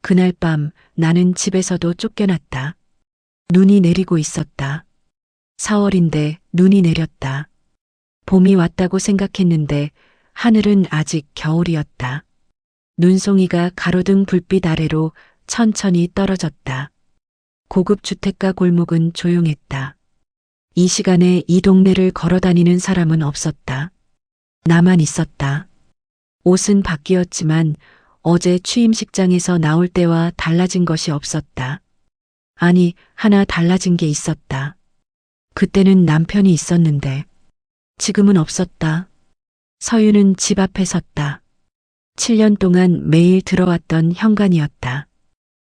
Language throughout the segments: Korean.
그날 밤 나는 집에서도 쫓겨났다. 눈이 내리고 있었다. 4월인데 눈이 내렸다. 봄이 왔다고 생각했는데 하늘은 아직 겨울이었다. 눈송이가 가로등 불빛 아래로 천천히 떨어졌다. 고급 주택가 골목은 조용했다. 이 시간에 이 동네를 걸어 다니는 사람은 없었다. 나만 있었다. 옷은 바뀌었지만 어제 취임식장에서 나올 때와 달라진 것이 없었다. 아니, 하나 달라진 게 있었다. 그때는 남편이 있었는데 지금은 없었다. 서유는 집 앞에 섰다. 7년 동안 매일 들어왔던 현관이었다.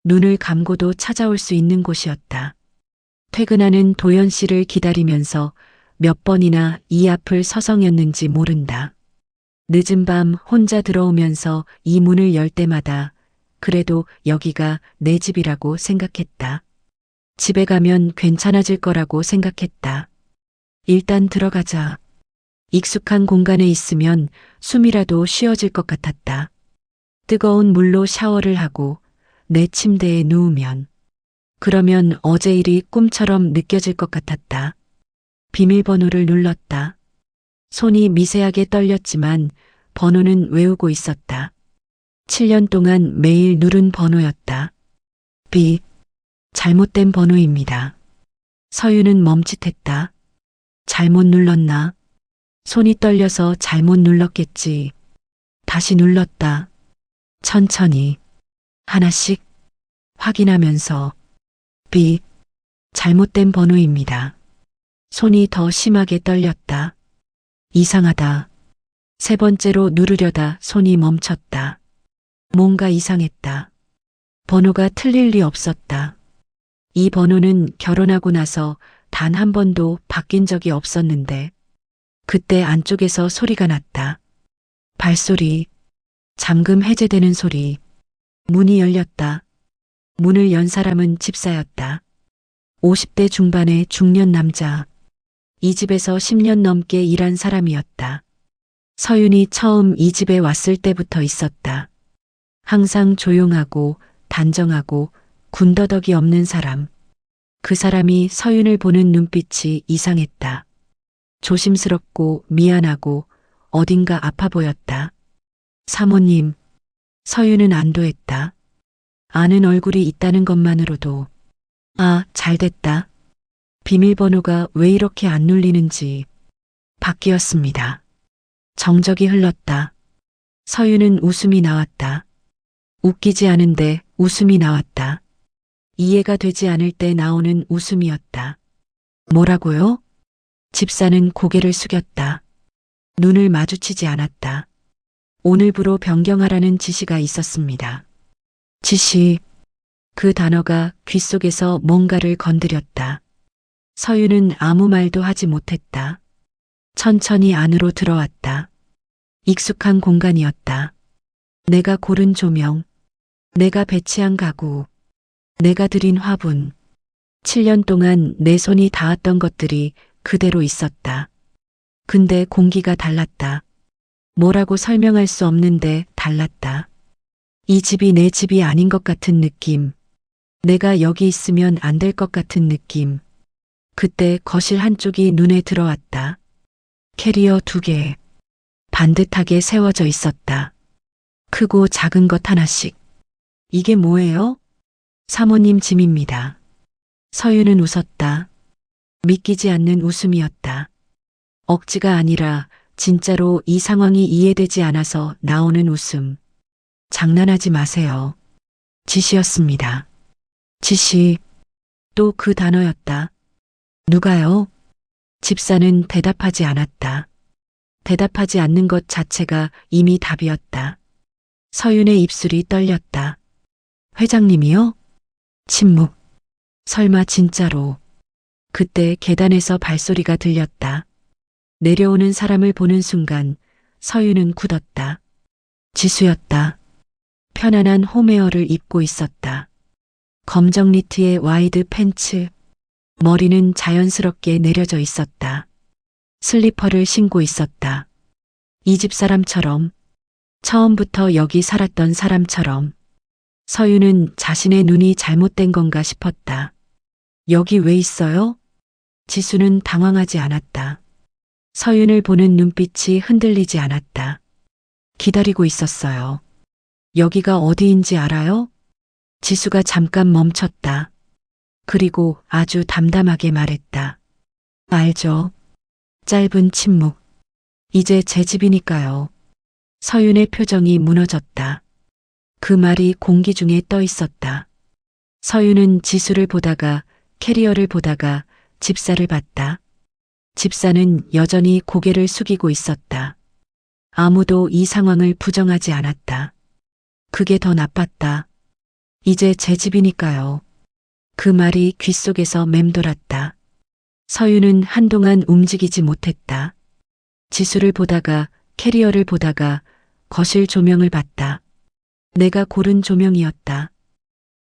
눈을 감고도 찾아올 수 있는 곳이었다. 퇴근하는 도연 씨를 기다리면서 몇 번이나 이 앞을 서성였는지 모른다. 늦은 밤 혼자 들어오면서 이 문을 열 때마다 그래도 여기가 내 집이라고 생각했다. 집에 가면 괜찮아질 거라고 생각했다. 일단 들어가자. 익숙한 공간에 있으면 숨이라도 쉬어질 것 같았다. 뜨거운 물로 샤워를 하고 내 침대에 누우면 그러면 어제 일이 꿈처럼 느껴질 것 같았다. 비밀번호를 눌렀다. 손이 미세하게 떨렸지만 번호는 외우고 있었다. 7년 동안 매일 누른 번호였다. 비, 잘못된 번호입니다. 서유는 멈칫했다. 잘못 눌렀나? 손이 떨려서 잘못 눌렀겠지. 다시 눌렀다. 천천히. 하나씩 확인하면서 비, 잘못된 번호입니다. 손이 더 심하게 떨렸다. 이상하다. 세 번째로 누르려다 손이 멈췄다. 뭔가 이상했다. 번호가 틀릴 리 없었다. 이 번호는 결혼하고 나서 단 한 번도 바뀐 적이 없었는데 그때 안쪽에서 소리가 났다. 발소리, 잠금 해제되는 소리. 문이 열렸다. 문을 연 사람은 집사였다. 50대 중반의 중년 남자. 이 집에서 10년 넘게 일한 사람이었다. 서윤이 처음 이 집에 왔을 때부터 있었다. 항상 조용하고 단정하고 군더더기 없는 사람. 그 사람이 서윤을 보는 눈빛이 이상했다. 조심스럽고 미안하고 어딘가 아파 보였다. 사모님, 서윤은 안도했다. 아는 얼굴이 있다는 것만으로도 아, 잘됐다. 비밀번호가 왜 이렇게 안 눌리는지 바뀌었습니다. 정적이 흘렀다. 서윤은 웃음이 나왔다. 웃기지 않은데 웃음이 나왔다. 이해가 되지 않을 때 나오는 웃음이었다. 뭐라고요? 집사는 고개를 숙였다. 눈을 마주치지 않았다. 오늘부로 변경하라는 지시가 있었습니다. 지시. 그 단어가 귓속에서 뭔가를 건드렸다. 서유는 아무 말도 하지 못했다. 천천히 안으로 들어왔다. 익숙한 공간이었다. 내가 고른 조명, 내가 배치한 가구, 내가 들인 화분. 7년 동안 내 손이 닿았던 것들이 그대로 있었다. 근데 공기가 달랐다. 뭐라고 설명할 수 없는데 달랐다. 이 집이 내 집이 아닌 것 같은 느낌. 내가 여기 있으면 안 될 것 같은 느낌. 그때 거실 한쪽이 눈에 들어왔다. 캐리어 2개. 반듯하게 세워져 있었다. 크고 작은 것 하나씩. 이게 뭐예요? 사모님 짐입니다. 서유는 웃었다. 믿기지 않는 웃음이었다. 억지가 아니라 진짜로 이 상황이 이해되지 않아서 나오는 웃음. 장난하지 마세요. 지시였습니다. 지시. 또 그 단어였다. 누가요? 집사는 대답하지 않았다. 대답하지 않는 것 자체가 이미 답이었다. 서윤의 입술이 떨렸다. 회장님이요? 침묵. 설마 진짜로. 그때 계단에서 발소리가 들렸다. 내려오는 사람을 보는 순간 서윤은 굳었다. 지수였다. 편안한 홈웨어를 입고 있었다. 검정 니트에 와이드 팬츠. 머리는 자연스럽게 내려져 있었다. 슬리퍼를 신고 있었다. 이 집 사람처럼, 처음부터 여기 살았던 사람처럼. 서유는 자신의 눈이 잘못된 건가 싶었다. 여기 왜 있어요? 지수는 당황하지 않았다. 서윤을 보는 눈빛이 흔들리지 않았다. 기다리고 있었어요. 여기가 어디인지 알아요? 지수가 잠깐 멈췄다. 그리고 아주 담담하게 말했다. 알죠. 짧은 침묵. 이제 제 집이니까요. 서윤의 표정이 무너졌다. 그 말이 공기 중에 떠 있었다. 서윤은 지수를 보다가 캐리어를 보다가 집사를 봤다. 집사는 여전히 고개를 숙이고 있었다. 아무도 이 상황을 부정하지 않았다. 그게 더 나빴다. 이제 제 집이니까요. 그 말이 귓속에서 맴돌았다. 서윤은 한동안 움직이지 못했다. 지수를 보다가 캐리어를 보다가 거실 조명을 봤다. 내가 고른 조명이었다.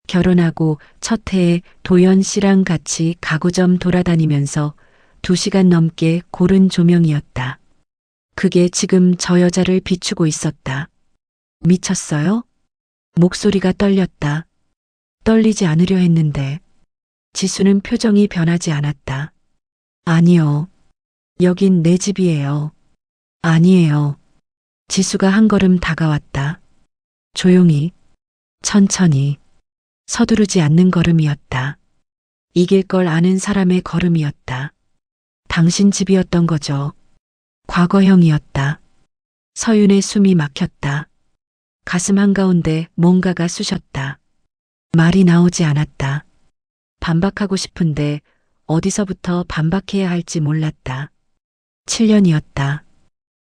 결혼하고 첫 해에 도연 씨랑 같이 가구점 돌아다니면서 2시간 넘게 고른 조명이었다. 그게 지금 저 여자를 비추고 있었다. 미쳤어요? 목소리가 떨렸다. 떨리지 않으려 했는데 지수는 표정이 변하지 않았다. 아니요. 여긴 내 집이에요. 아니에요. 지수가 한 걸음 다가왔다. 조용히, 천천히, 서두르지 않는 걸음이었다. 이길 걸 아는 사람의 걸음이었다. 당신 집이었던 거죠. 과거형이었다. 서윤의 숨이 막혔다. 가슴 한가운데 뭔가가 쑤셨다. 말이 나오지 않았다. 반박하고 싶은데 어디서부터 반박해야 할지 몰랐다. 7년이었다.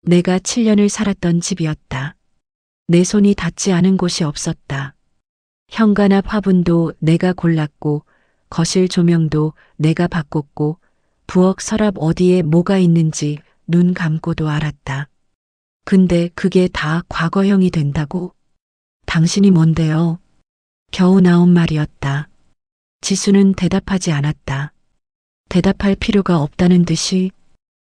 내가 7년을 살았던 집이었다. 내 손이 닿지 않은 곳이 없었다. 현관앞 화분도 내가 골랐고 거실 조명도 내가 바꿨고 부엌 서랍 어디에 뭐가 있는지 눈 감고도 알았다. 근데 그게 다 과거형이 된다고? 당신이 뭔데요? 겨우 나온 말이었다. 지수는 대답하지 않았다. 대답할 필요가 없다는 듯이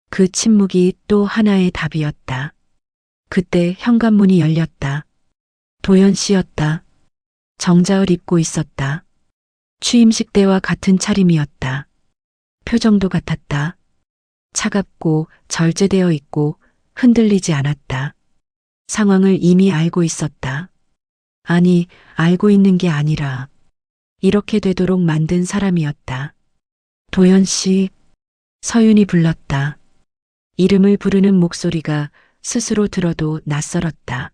그 침묵이 또 하나의 답이었다. 그때 현관문이 열렸다. 도연 씨였다. 정자을 입고 있었다. 취임식 때와 같은 차림이었다. 표정도 같았다. 차갑고 절제되어 있고 흔들리지 않았다. 상황을 이미 알고 있었다. 아니, 알고 있는 게 아니라 이렇게 되도록 만든 사람이었다. 도연 씨, 서윤이 불렀다. 이름을 부르는 목소리가 스스로 들어도 낯설었다.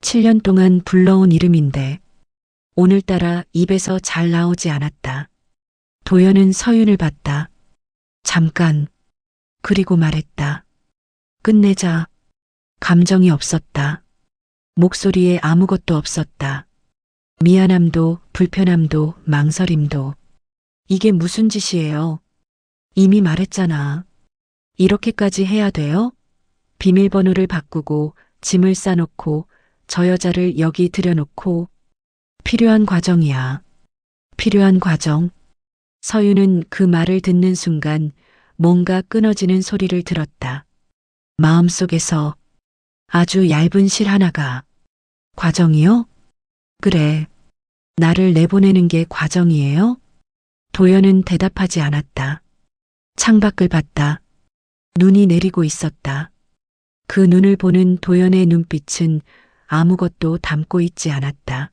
7년 동안 불러온 이름인데 오늘따라 입에서 잘 나오지 않았다. 도연은 서윤을 봤다. 잠깐. 그리고 말했다. 끝내자. 감정이 없었다. 목소리에 아무것도 없었다. 미안함도 불편함도 망설임도. 이게 무슨 짓이에요? 이미 말했잖아. 이렇게까지 해야 돼요? 비밀번호를 바꾸고 짐을 싸놓고 저 여자를 여기 들여놓고 필요한 과정이야. 필요한 과정. 서윤은 그 말을 듣는 순간 뭔가 끊어지는 소리를 들었다. 마음속에서 아주 얇은 실 하나가 과정이요? 그래. 나를 내보내는 게 과정이에요? 도연은 대답하지 않았다. 창밖을 봤다. 눈이 내리고 있었다. 그 눈을 보는 도연의 눈빛은 아무것도 담고 있지 않았다.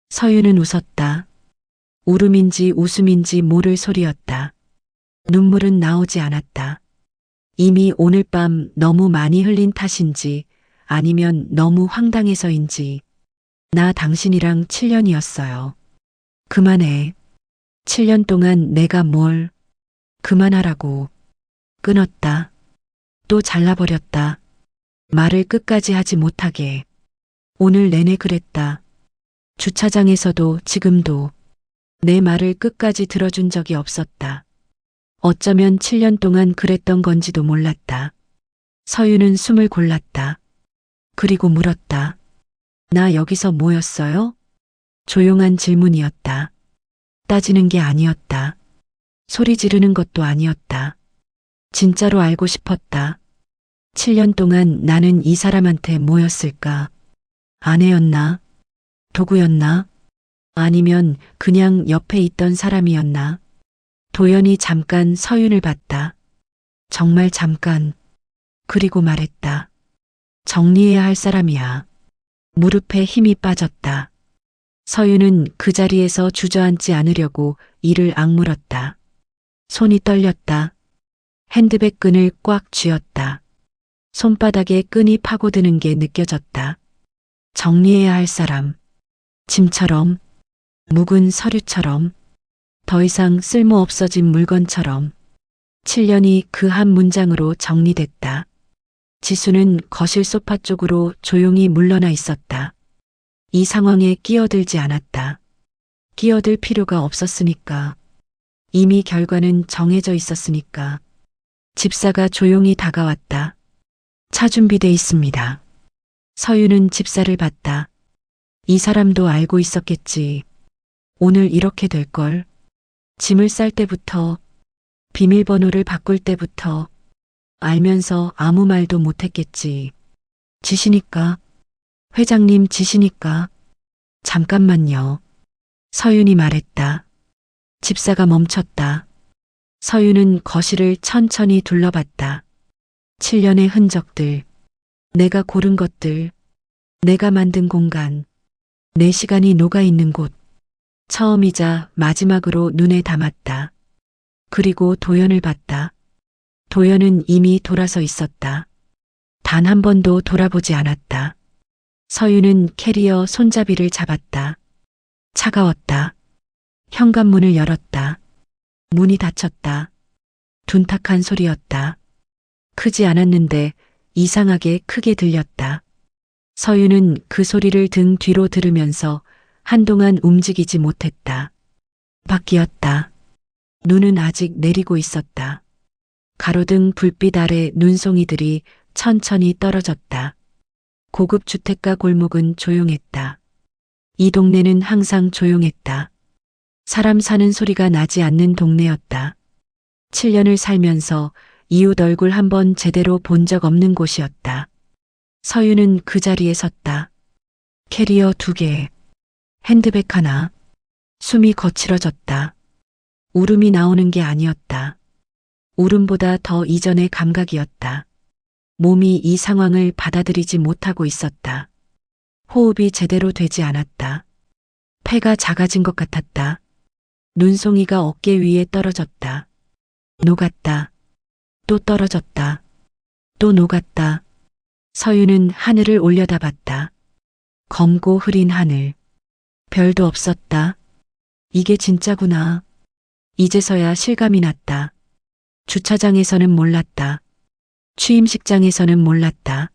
서윤은 웃었다. 울음인지 웃음인지 모를 소리였다. 눈물은 나오지 않았다. 이미 오늘 밤 너무 많이 흘린 탓인지 아니면 너무 황당해서인지 나 당신이랑 7년이었어요. 그만해. 7년 동안 내가 뭘 그만하라고. 끊었다. 또 잘라버렸다. 말을 끝까지 하지 못하게. 오늘 내내 그랬다. 주차장에서도 지금도 내 말을 끝까지 들어준 적이 없었다. 어쩌면 7년 동안 그랬던 건지도 몰랐다. 서윤은 숨을 골랐다. 그리고 물었다. 나 여기서 뭐였어요? 조용한 질문이었다. 따지는 게 아니었다. 소리 지르는 것도 아니었다. 진짜로 알고 싶었다. 7년 동안 나는 이 사람한테 뭐였을까? 아내였나? 도구였나? 아니면 그냥 옆에 있던 사람이었나? 도연이 잠깐 서윤을 봤다. 정말 잠깐. 그리고 말했다. 정리해야 할 사람이야. 무릎에 힘이 빠졌다. 서윤은 그 자리에서 주저앉지 않으려고 이를 악물었다. 손이 떨렸다. 핸드백 끈을 꽉 쥐었다. 손바닥에 끈이 파고드는 게 느껴졌다. 정리해야 할 사람. 짐처럼, 묵은 서류처럼, 더 이상 쓸모 없어진 물건처럼 7년이 그 한 문장으로 정리됐다. 지수는 거실 소파 쪽으로 조용히 물러나 있었다. 이 상황에 끼어들지 않았다. 끼어들 필요가 없었으니까. 이미 결과는 정해져 있었으니까. 집사가 조용히 다가왔다. 차 준비돼 있습니다. 서유는 집사를 봤다. 이 사람도 알고 있었겠지. 오늘 이렇게 될 걸. 짐을 쌀 때부터, 비밀번호를 바꿀 때부터 알면서 아무 말도 못했겠지. 지시니까. 회장님 지시니까. 잠깐만요. 서윤이 말했다. 집사가 멈췄다. 서윤은 거실을 천천히 둘러봤다. 7년의 흔적들, 내가 고른 것들, 내가 만든 공간, 내 시간이 녹아있는 곳. 처음이자 마지막으로 눈에 담았다. 그리고 도연을 봤다. 도연은 이미 돌아서 있었다. 단 한 번도 돌아보지 않았다. 서윤은 캐리어 손잡이를 잡았다. 차가웠다. 현관문을 열었다. 문이 닫혔다. 둔탁한 소리였다. 크지 않았는데 이상하게 크게 들렸다. 서윤은 그 소리를 등 뒤로 들으면서 한동안 움직이지 못했다. 밖이었다. 눈은 아직 내리고 있었다. 가로등 불빛 아래 눈송이들이 천천히 떨어졌다. 고급 주택가 골목은 조용했다. 이 동네는 항상 조용했다. 사람 사는 소리가 나지 않는 동네였다. 7년을 살면서 이웃 얼굴 한번 제대로 본 적 없는 곳이었다. 서유는 그 자리에 섰다. 캐리어 2개, 핸드백 하나. 숨이 거칠어졌다. 울음이 나오는 게 아니었다. 울음보다 더 이전의 감각이었다. 몸이 이 상황을 받아들이지 못하고 있었다. 호흡이 제대로 되지 않았다. 폐가 작아진 것 같았다. 눈송이가 어깨 위에 떨어졌다. 녹았다. 또 떨어졌다. 또 녹았다. 서유는 하늘을 올려다봤다. 검고 흐린 하늘. 별도 없었다. 이게 진짜구나. 이제서야 실감이 났다. 주차장에서는 몰랐다. 취임식장에서는 몰랐다.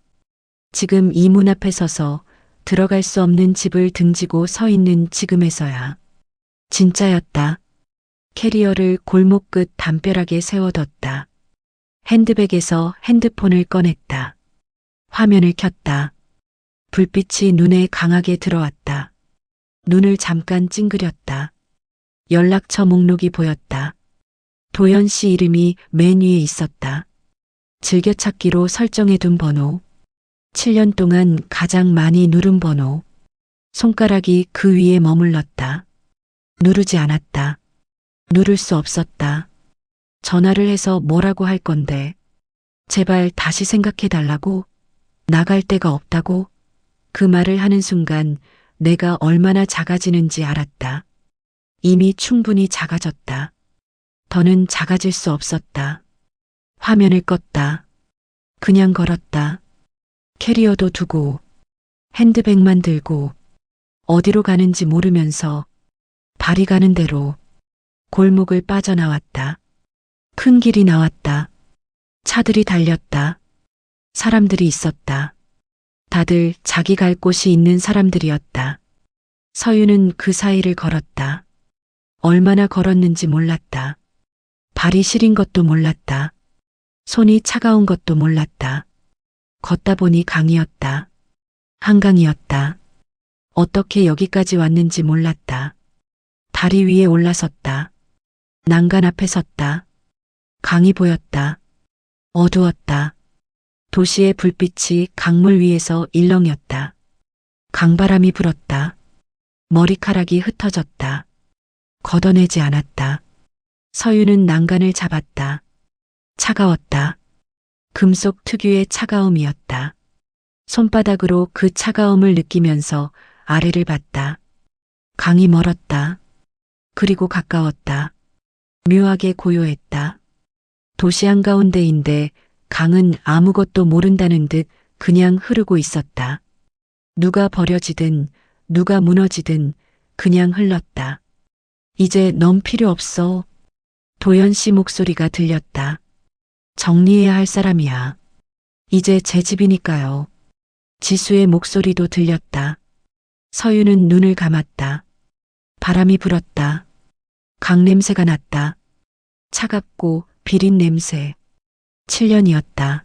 지금 이 문 앞에 서서 들어갈 수 없는 집을 등지고 서 있는 지금에서야. 진짜였다. 캐리어를 골목 끝 담벼락에 세워뒀다. 핸드백에서 핸드폰을 꺼냈다. 화면을 켰다. 불빛이 눈에 강하게 들어왔다. 눈을 잠깐 찡그렸다. 연락처 목록이 보였다. 도연 씨 이름이 맨 위에 있었다. 즐겨찾기로 설정해둔 번호. 7년 동안 가장 많이 누른 번호. 손가락이 그 위에 머물렀다. 누르지 않았다. 누를 수 없었다. 전화를 해서 뭐라고 할 건데. 제발 다시 생각해달라고. 나갈 데가 없다고. 그 말을 하는 순간 내가 얼마나 작아지는지 알았다. 이미 충분히 작아졌다. 더는 작아질 수 없었다. 화면을 껐다. 그냥 걸었다. 캐리어도 두고 핸드백만 들고 어디로 가는지 모르면서 발이 가는 대로 골목을 빠져나왔다. 큰 길이 나왔다. 차들이 달렸다. 사람들이 있었다. 다들 자기 갈 곳이 있는 사람들이었다. 서유는 그 사이를 걸었다. 얼마나 걸었는지 몰랐다. 발이 시린 것도 몰랐다. 손이 차가운 것도 몰랐다. 걷다 보니 강이었다. 한강이었다. 어떻게 여기까지 왔는지 몰랐다. 다리 위에 올라섰다. 난간 앞에 섰다. 강이 보였다. 어두웠다. 도시의 불빛이 강물 위에서 일렁였다. 강바람이 불었다. 머리카락이 흩어졌다. 걷어내지 않았다. 서윤은 난간을 잡았다. 차가웠다. 금속 특유의 차가움이었다. 손바닥으로 그 차가움을 느끼면서 아래를 봤다. 강이 멀었다. 그리고 가까웠다. 묘하게 고요했다. 도시 한가운데인데 강은 아무것도 모른다는 듯 그냥 흐르고 있었다. 누가 버려지든 누가 무너지든 그냥 흘렀다. 이제 넌 필요 없어. 도연 씨 목소리가 들렸다. 정리해야 할 사람이야. 이제 제 집이니까요. 지수의 목소리도 들렸다. 서유는 눈을 감았다. 바람이 불었다. 강 냄새가 났다. 차갑고 비린 냄새. 7년이었다.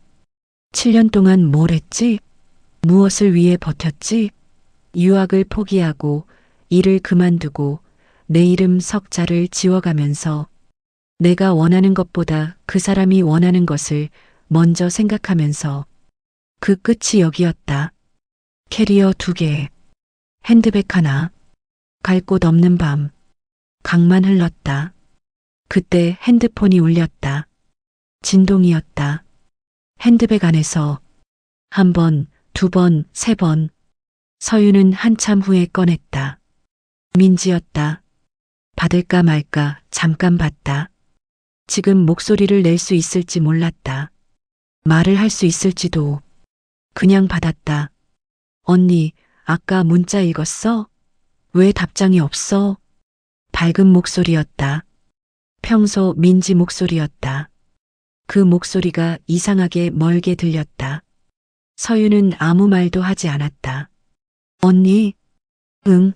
7년 동안 뭘 했지? 무엇을 위해 버텼지? 유학을 포기하고 일을 그만두고 내 이름 석자를 지워가면서 내가 원하는 것보다 그 사람이 원하는 것을 먼저 생각하면서 그 끝이 여기였다. 캐리어 2개, 핸드백 하나, 갈 곳 없는 밤, 강만 흘렀다. 그때 핸드폰이 울렸다. 진동이었다. 핸드백 안에서 1번, 2번, 3번. 서유는 한참 후에 꺼냈다. 민지였다. 받을까 말까 잠깐 봤다. 지금 목소리를 낼 수 있을지 몰랐다. 말을 할 수 있을지도. 그냥 받았다. 언니, 아까 문자 읽었어? 왜 답장이 없어? 밝은 목소리였다. 평소 민지 목소리였다. 그 목소리가 이상하게 멀게 들렸다. 서유는 아무 말도 하지 않았다. 언니? 응.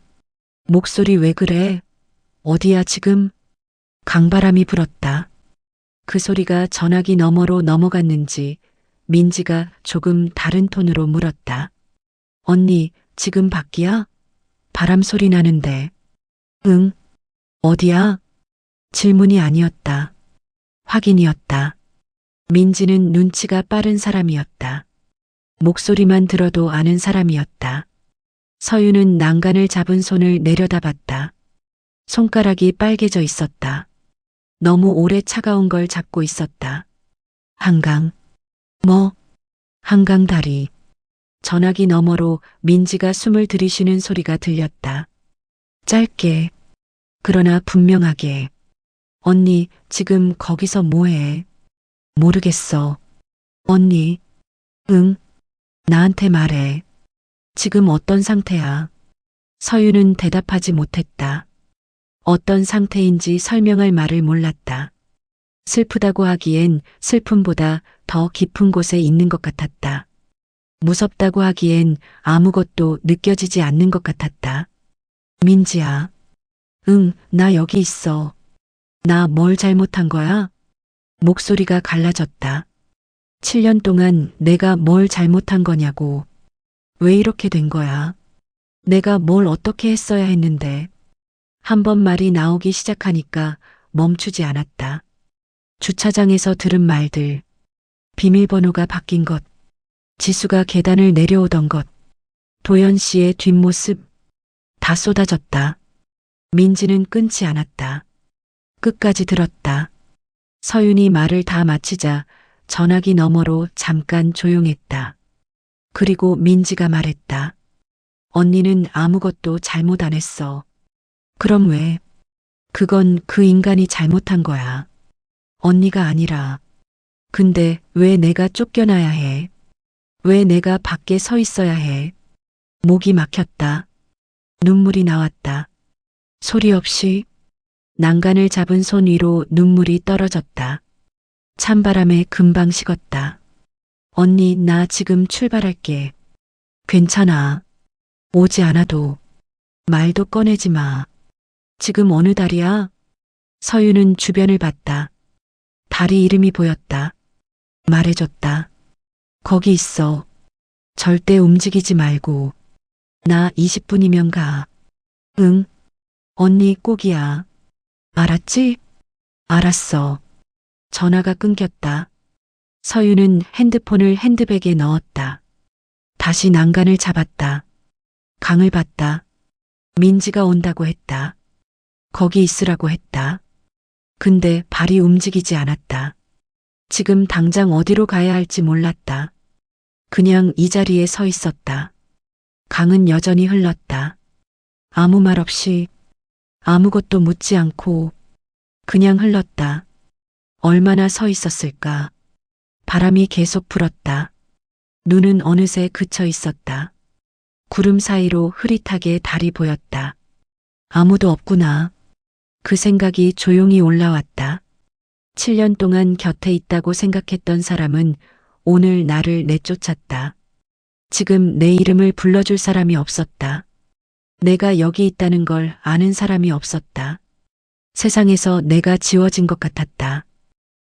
목소리 왜 그래? 어디야 지금? 강바람이 불었다. 그 소리가 전화기 너머로 넘어갔는지 민지가 조금 다른 톤으로 물었다. 언니, 지금 밖이야? 바람 소리 나는데. 응. 어디야? 질문이 아니었다. 확인이었다. 민지는 눈치가 빠른 사람이었다. 목소리만 들어도 아는 사람이었다. 서유는 난간을 잡은 손을 내려다봤다. 손가락이 빨개져 있었다. 너무 오래 차가운 걸 잡고 있었다. 한강. 뭐? 한강 다리. 전화기 너머로 민지가 숨을 들이쉬는 소리가 들렸다. 짧게. 그러나 분명하게. 언니, 지금 거기서 뭐해? 모르겠어. 언니. 응. 나한테 말해. 지금 어떤 상태야? 서유는 대답하지 못했다. 어떤 상태인지 설명할 말을 몰랐다. 슬프다고 하기엔 슬픔보다 더 깊은 곳에 있는 것 같았다. 무섭다고 하기엔 아무것도 느껴지지 않는 것 같았다. 민지야. 응, 나 여기 있어. 나 뭘 잘못한 거야? 목소리가 갈라졌다. 7년 동안 내가 뭘 잘못한 거냐고. 왜 이렇게 된 거야? 내가 뭘 어떻게 했어야 했는데. 한 번 말이 나오기 시작하니까 멈추지 않았다. 주차장에서 들은 말들. 비밀번호가 바뀐 것. 지수가 계단을 내려오던 것. 도연 씨의 뒷모습. 다 쏟아졌다. 민지는 끊지 않았다. 끝까지 들었다. 서윤이 말을 다 마치자 전화기 너머로 잠깐 조용했다. 그리고 민지가 말했다. 언니는 아무것도 잘못 안 했어. 그럼 왜? 그건 그 인간이 잘못한 거야. 언니가 아니라. 근데 왜 내가 쫓겨나야 해? 왜 내가 밖에 서 있어야 해? 목이 막혔다. 눈물이 나왔다. 소리 없이 난간을 잡은 손 위로 눈물이 떨어졌다. 찬바람에 금방 식었다. 언니, 나 지금 출발할게. 괜찮아. 오지 않아도. 말도 꺼내지 마. 지금 어느 달이야? 서유는 주변을 봤다. 다리 이름이 보였다. 말해줬다. 거기 있어. 절대 움직이지 말고. 나 20분이면 가. 응. 언니 꼭이야. 알았지? 알았어. 전화가 끊겼다. 서유는 핸드폰을 핸드백에 넣었다. 다시 난간을 잡았다. 강을 봤다. 민지가 온다고 했다. 거기 있으라고 했다. 근데 발이 움직이지 않았다. 지금 당장 어디로 가야 할지 몰랐다. 그냥 이 자리에 서 있었다. 강은 여전히 흘렀다. 아무 말 없이 아무것도 묻지 않고 그냥 흘렀다. 얼마나 서 있었을까? 바람이 계속 불었다. 눈은 어느새 그쳐 있었다. 구름 사이로 흐릿하게 달이 보였다. 아무도 없구나. 그 생각이 조용히 올라왔다. 7년 동안 곁에 있다고 생각했던 사람은 오늘 나를 내쫓았다. 지금 내 이름을 불러줄 사람이 없었다. 내가 여기 있다는 걸 아는 사람이 없었다. 세상에서 내가 지워진 것 같았다.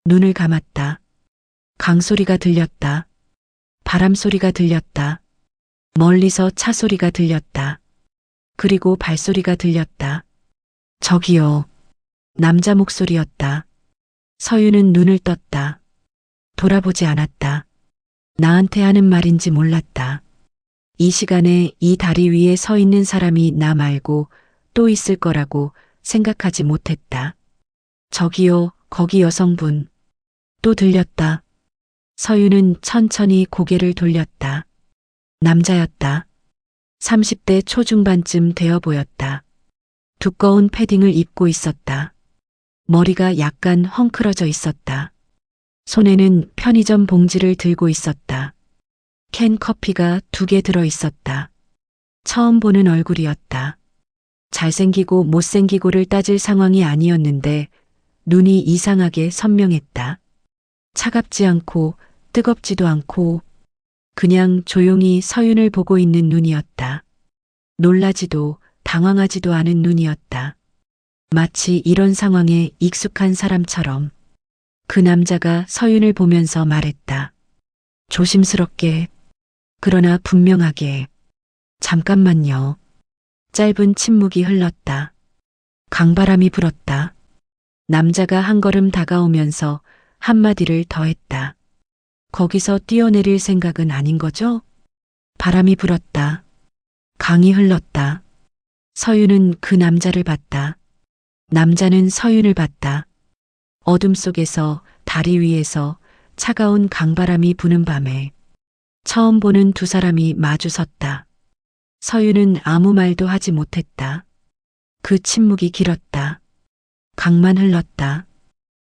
눈을 감았다. 강소리가 들렸다. 바람 소리가 들렸다. 멀리서 차 소리가 들렸다. 그리고 발소리가 들렸다. 저기요. 남자 목소리였다. 서유는 눈을 떴다. 돌아보지 않았다. 나한테 하는 말인지 몰랐다. 이 시간에 이 다리 위에 서 있는 사람이 나 말고 또 있을 거라고 생각하지 못했다. 저기요, 거기 여성분. 또 들렸다. 서유는 천천히 고개를 돌렸다. 남자였다. 30대 초중반쯤 되어 보였다. 두꺼운 패딩을 입고 있었다. 머리가 약간 헝클어져 있었다. 손에는 편의점 봉지를 들고 있었다. 캔 커피가 2개 들어 있었다. 처음 보는 얼굴이었다. 잘생기고 못생기고를 따질 상황이 아니었는데 눈이 이상하게 선명했다. 차갑지 않고 뜨겁지도 않고 그냥 조용히 서윤을 보고 있는 눈이었다. 놀라지도 당황하지도 않은 눈이었다. 마치 이런 상황에 익숙한 사람처럼. 그 남자가 서윤을 보면서 말했다. 조심스럽게, 그러나 분명하게. 잠깐만요. 짧은 침묵이 흘렀다. 강바람이 불었다. 남자가 한 걸음 다가오면서 한마디를 더했다. 거기서 뛰어내릴 생각은 아닌 거죠? 바람이 불었다. 강이 흘렀다. 서윤은 그 남자를 봤다. 남자는 서윤을 봤다. 어둠 속에서 다리 위에서 차가운 강바람이 부는 밤에 처음 보는 두 사람이 마주 섰다. 서윤은 아무 말도 하지 못했다. 그 침묵이 길었다. 강만 흘렀다.